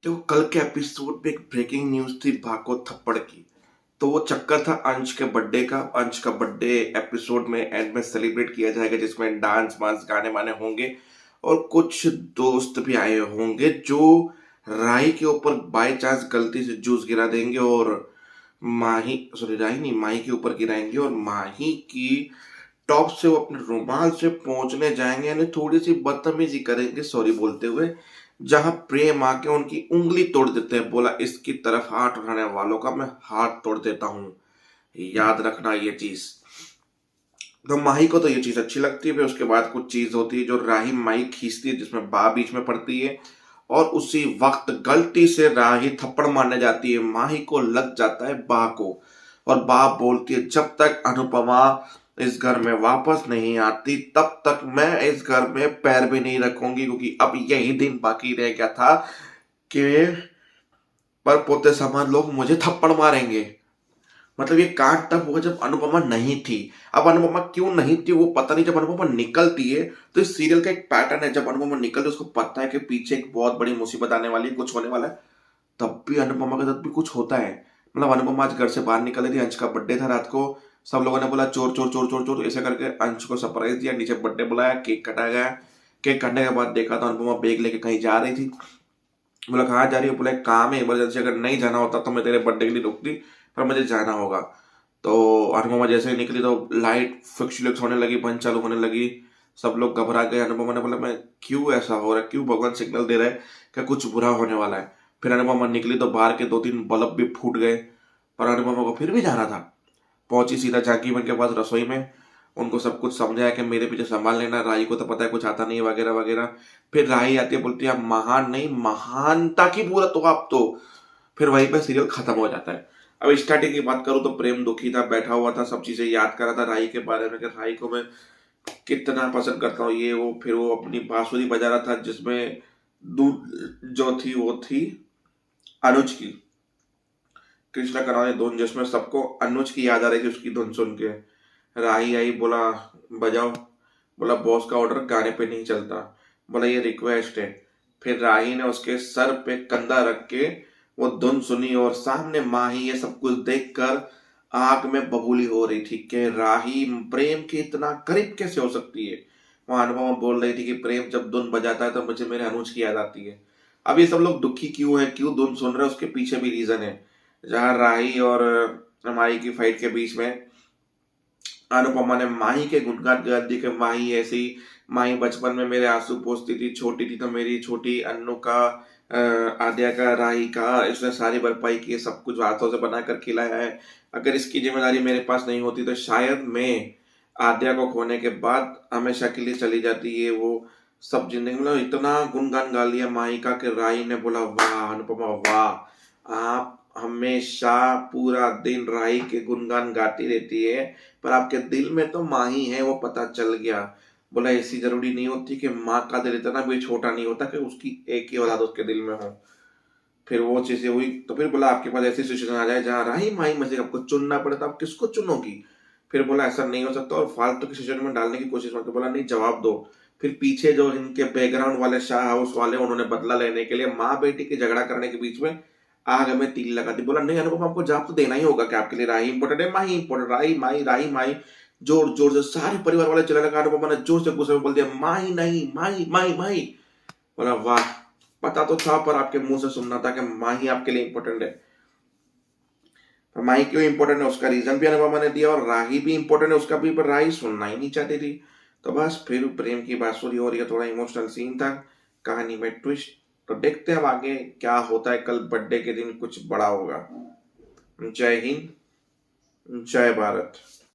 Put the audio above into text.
तो कल के एपिसोड में एक ब्रेकिंग न्यूज़ थी भाको थप्पड़ की। तो वो चक्कर था अंश के बर्थडे का। अंश का बर्थडे एपिसोड में एंड में सेलिब्रेट किया जाएगा, जिसमें डांस वांस गाने वाने होंगे और कुछ दोस्त भी आए होंगे जो राही के ऊपर बाय चांस गलती से जूस गिरा देंगे और माही सॉरी राही नहीं माही के ऊपर गिराएंगे और माही की टॉप से वो अपने रुमाल से पहुंचने जाएंगे, यानी थोड़ी सी बदतमीजी करेंगे सॉरी बोलते हुए, जहां प्रेम आके उनकी उंगली तोड़ देते हैं। बोला इसकी तरफ हाथ उठाने वालों का मैं हाथ तोड़ देता हूँ, याद रखना ये चीज। तो माही को तो ये चीज अच्छी लगती है। फिर उसके बाद कुछ चीज होती है जो राही माही खींचती है, जिसमें बा बीच में पड़ती है और उसी वक्त गलती से राही थप्पड़ मारने जाती है। माही को लग जाता है बा को और बा बोलती है जब तक अनुपमा इस घर में वापस नहीं आती तब तक मैं इस घर में पैर भी नहीं रखूंगी, क्योंकि अब यही दिन बाकी रह गया था कि पर पोते समान लोग मुझे थप्पड़ मारेंगे। मतलब ये कांड तब हुआ जब अनुपमा नहीं थी। अब अनुपमा क्यों नहीं थी वो पता नहीं। जब अनुपमा निकलती है तो इस सीरियल का एक पैटर्न है, जब अनुपमा निकलती है उसको पता है कि पीछे एक बहुत बड़ी मुसीबत आने वाली है, कुछ होने वाला है, तब भी अनुपमा के साथ भी कुछ होता है। मतलब अनुपमा आज घर से बाहर निकल रही थी, अंश का बर्थडे था रात को। सब लोगों ने बोला चोर चोर चोर चोर चोर, ऐसे करके अंश को सरप्राइज दिया, नीचे बर्थडे बुलाया, केक कटा गया। केक काटने के बाद देखा तो अनुपमा बैग लेके कहीं जा रही थी। बोला कहाँ जा रही हो? बोला एक काम है इमरजेंसी, अगर नहीं जाना होता तो मैं तेरे बर्थडे के लिए रुकती, पर मुझे जाना होगा। तो अनुपमा जैसे ही निकली तो लाइट फ्लक्चुएट होने लगी, बंद चालू होने लगी। सब लोग घबरा गए। अनुपमा ने बोला मैं क्यों ऐसा हो रहा है, क्यों भगवान सिग्नल दे रहा है कि कुछ बुरा होने वाला है। फिर अनुपमा निकली तो बाहर के दो तीन बल्ब भी फूट गए, पर अनुपमा को फिर भी जाना था। पहुंची सीधा जाकी बन के पास रसोई में, उनको सब कुछ समझाया कि मेरे पीछे संभाल लेना, राही को तो पता है कुछ आता नहीं है वगैरह वगैरह। फिर राही आती है, बोलती है आप महान नहीं महानता की पूरत हो आप तो। फिर वहीं पे सीरियल खत्म हो जाता है। अब स्टार्टिंग की बात करूं तो प्रेम दुखी था, बैठा हुआ था, सब चीजें याद कर रहा था राही के बारे में कि राही को मैं कितना पसंद करता हूँ ये वो। फिर वो अपनी बांसुरी बजा रहा था जिसमें दूध जो थी वो थी अनुज की, कृष्णा करवाने धुन, जिसमें सबको अनुज की याद आ रही थी उसकी धुन सुन के। राही आई, बोला बजाओ। बोला बॉस का ऑर्डर गाने पे नहीं चलता। बोला ये रिक्वेस्ट है। फिर राही ने उसके सर पे कंधा रख के वो धुन सुनी और सामने माही ये सब कुछ देखकर आग में बबूली हो रही थी कि राही प्रेम के इतना करीब कैसे हो सकती है। वहां अनुपमा बोल रही थी कि प्रेम जब धुन बजाता है तो मुझे मेरे अनुज की याद आती है। अब ये सब लोग दुखी क्यों है, क्यों धुन सुन रहे हैं, उसके पीछे भी रीजन है। जहां राही और माही की फाइट के बीच में अनुपमा ने माही के गुणगान गा दिए कि माही ऐसी, माही बचपन में मेरे आंसू पोंछती थी, छोटी थी तो मेरी छोटी अन्नू का आद्या का राही का इसने सारी भरपाई की है, सब कुछ हाथों से बनाकर खिलाया है। अगर इसकी जिम्मेदारी मेरे पास नहीं होती तो शायद मैं आद्या को खोने के बाद हमेशा के लिए चली जाती है वो सब जिंदगी। मतलब इतना गुणगान गा लिया माही का कि राही ने बोला वाह अनुपमा वाह, आप हमेशा पूरा दिन राही के गुणगान गाती रहती है, पर आपके दिल में तो माँ ही है वो पता चल गया। बोला ऐसी जरूरी नहीं होती कि माँ का दिल इतना भी छोटा नहीं होता कि उसकी एक ही औलाद उसके दिल में हो। फिर वो चीजें हुई तो फिर बोला आपके पास ऐसी सिचुएशन आ जाए जहाँ राही माही में से आपको चुनना पड़े तो आप किसको चुनोगी? फिर बोला ऐसा नहीं हो सकता और फालतू की सिचुएशन में डालने की कोशिश मत करो। बोला नहीं जवाब दो। फिर पीछे जो इनके बैकग्राउंड वाले शाह हाउस वाले उन्होंने बदला लेने के लिए माँ बेटी के झगड़ा करने के बीच में आग में तीर लगा दी। बोला नहीं अनुपम आपको जवाब तो देना ही होगा कि आपके लिए राही इंपॉर्टेंट है माही इंपॉर्टेंट, राही माही। जोर जोर से सारे परिवार वाले चिल्लाने लगा। अनुपमा ने जोर से गुस्से में बोल दिया माही नहीं माही माही माही। बोला वाह, पता तो था पर आपके मुंह से सुनना था कि माही आपके लिए इंपॉर्टेंट है। पर माही क्यों इंपॉर्टेंट है उसका रीजन भी अनुपमा ने दिया और राही भी इंपॉर्टेंट है उसका भी, पर राही सुनना ही नहीं चाहती थी। तो बस फिर प्रेम की बांसुरी हो रही है, थोड़ा इमोशनल सीन था, कहानी में ट्विस्ट। तो देखते हैं अब आगे क्या होता है। कल बर्थडे के दिन कुछ बड़ा होगा। जय हिंद, जय भारत।